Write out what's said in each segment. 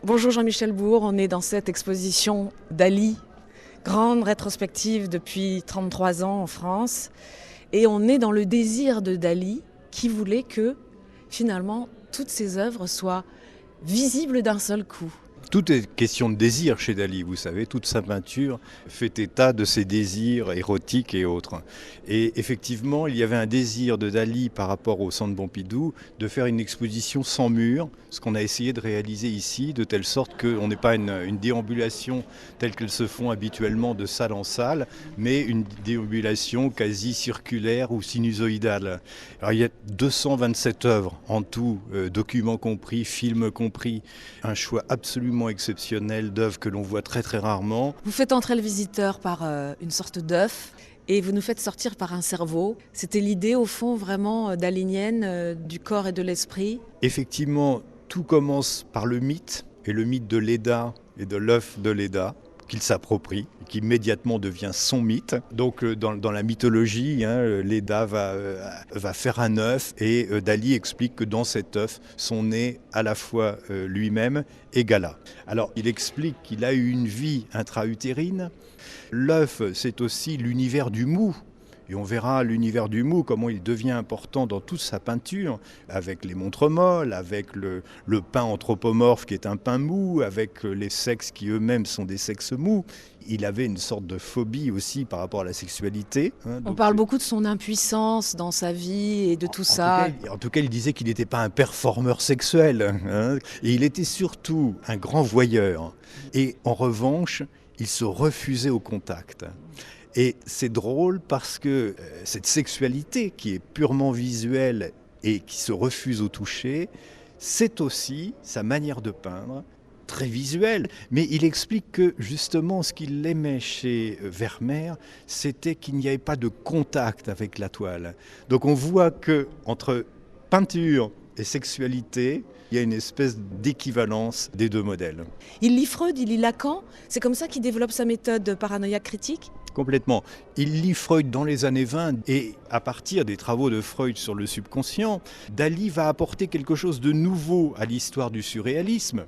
Bonjour Jean-Michel Bourg, on est dans cette exposition Dali, grande rétrospective depuis 33 ans en France. Et on est dans le désir de Dali qui voulait que finalement toutes ses œuvres soient visibles d'un seul coup. Tout est question de désir chez Dali, vous savez, toute sa peinture fait état de ses désirs érotiques et autres. Et effectivement, il y avait un désir de Dali par rapport au Centre Pompidou de faire une exposition sans mur, ce qu'on a essayé de réaliser ici, de telle sorte qu'on n'ait pas une déambulation telle qu'elles se font habituellement de salle en salle, mais une déambulation quasi circulaire ou sinusoïdale. Alors il y a 227 œuvres en tout, documents compris, films compris, un choix absolument exceptionnel d'œuvres que l'on voit très très rarement. Vous faites entrer le visiteur par une sorte d'œuf et vous nous faites sortir par un cerveau. C'était l'idée au fond vraiment dalinienne du corps et de l'esprit. Effectivement, tout commence par le mythe, et le mythe de Léda et de l'œuf de Léda, qu'il s'approprie, qui immédiatement devient son mythe. Donc dans la mythologie, Léda va faire un œuf et Dali explique que dans cet œuf sont nés à la fois lui-même et Gala. Alors il explique qu'il a eu une vie intra-utérine. L'œuf, c'est aussi l'univers du mou. Et on verra l'univers du mou, comment il devient important dans toute sa peinture, avec les montres molles, avec le pain anthropomorphe qui est un pain mou, avec les sexes qui eux-mêmes sont des sexes mous. Il avait une sorte de phobie aussi par rapport à la sexualité. On parle beaucoup de son impuissance dans sa vie et de tout ça. En tout cas, il disait qu'il n'était pas un performeur sexuel. Et il était surtout un grand voyeur. Et en revanche, il se refusait au contact. Et c'est drôle parce que cette sexualité qui est purement visuelle et qui se refuse au toucher, c'est aussi sa manière de peindre, très visuelle. Mais il explique que justement ce qu'il aimait chez Vermeer, c'était qu'il n'y avait pas de contact avec la toile. Donc on voit qu'entre peinture et sexualité, il y a une espèce d'équivalence des deux modèles. Il lit Freud, il lit Lacan. C'est comme ça qu'il développe sa méthode paranoïaque critique. Complètement. Il lit Freud dans les années 20 et à partir des travaux de Freud sur le subconscient, Dali va apporter quelque chose de nouveau à l'histoire du surréalisme.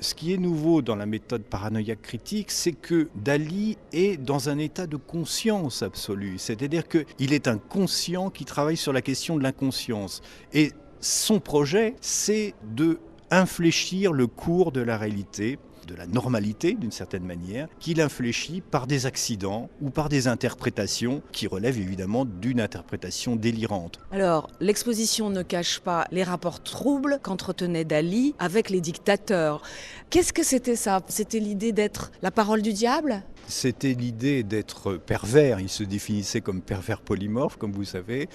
Ce qui est nouveau dans la méthode paranoïaque critique, c'est que Dali est dans un état de conscience absolue. C'est-à-dire qu'il est un conscient qui travaille sur la question de l'inconscience. Et son projet, c'est de infléchir le cours de la réalité, de la normalité d'une certaine manière, qu'il infléchit par des accidents ou par des interprétations qui relèvent évidemment d'une interprétation délirante. Alors, l'exposition ne cache pas les rapports troubles qu'entretenait Dali avec les dictateurs. Qu'est-ce que c'était ça? C'était l'idée d'être la parole du diable? C'était l'idée d'être pervers, il se définissait comme pervers polymorphe, comme vous savez.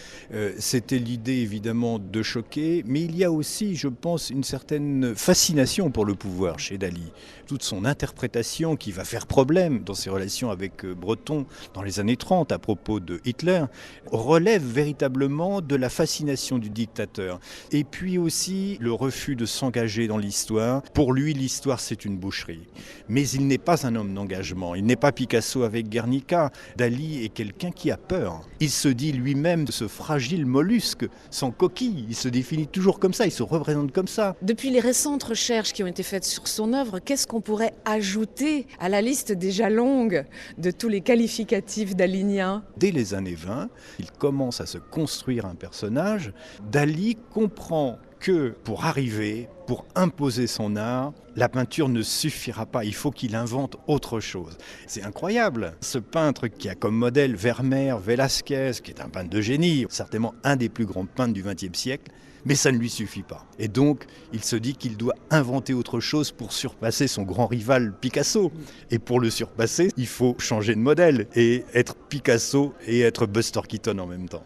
C'était l'idée évidemment de choquer, mais il y a aussi, je pense, une certaine fascination pour le pouvoir chez Dali. Toute son interprétation qui va faire problème dans ses relations avec Breton dans les années 30 à propos de Hitler, relève véritablement de la fascination du dictateur. Et puis aussi le refus de s'engager dans l'histoire. Pour lui, l'histoire c'est une boucherie. Mais il n'est pas un homme d'engagement, il n'est pas Picasso avec Guernica. Dali est quelqu'un qui a peur. Il se dit lui-même de ce fragile mollusque sans coquille. Il se définit toujours comme ça, il se représente comme ça. Depuis les récentes recherches qui ont été faites sur son œuvre, qu'est-ce qu'on pourrait ajouter à la liste déjà longue de tous les qualificatifs daliniens? Dès les années 20, il commence à se construire un personnage. Dali comprend que pour arriver, pour imposer son art, la peinture ne suffira pas, il faut qu'il invente autre chose. C'est incroyable, ce peintre qui a comme modèle Vermeer, Velázquez, qui est un peintre de génie, certainement un des plus grands peintres du XXe siècle, mais ça ne lui suffit pas. Et donc, il se dit qu'il doit inventer autre chose pour surpasser son grand rival Picasso. Et pour le surpasser, il faut changer de modèle et être Picasso et être Buster Keaton en même temps.